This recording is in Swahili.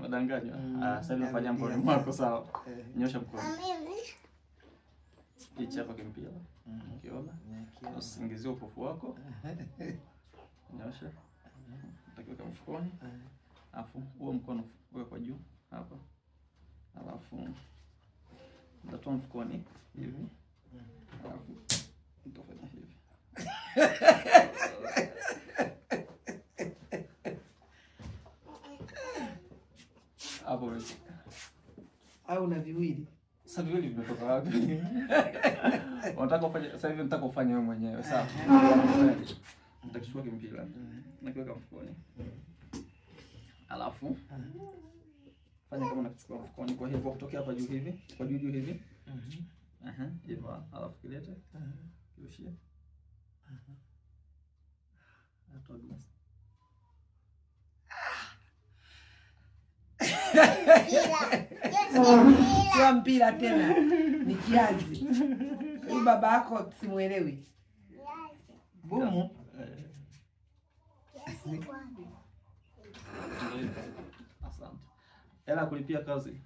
Madanganya. Sasa hivi nafanya mkono wako sawa. Nyosha mkono. Hichi hapa kimpira. Ukiona? Usiingizie upofu wako. Nyosha. Utakiweka mfukoni. Alafu huo mkono weka kwa juu hapa. Alafu utatoa mfukoni hivi. Alafu utafanya hivi. Hapo wewe. Au na viwili. Sasa viwili vimetoka wapi? Unataka ufanye sasa hivi nataka ufanye wewe mwenyewe, sawa? Nitakichukua kimpira. Nakiweka mfukoni. Alafu fanya kama nakichukua mfukoni, kwa hivyo kutokea hapa juu hivi, kwa juu hivi. Hivyo, alafu kilete. Kiushie. Atoa glasi. Sio mpira tena. Ni kiazi. Huyu baba yako simuelewi. Bumu. Asante. Hela kulipia kazi.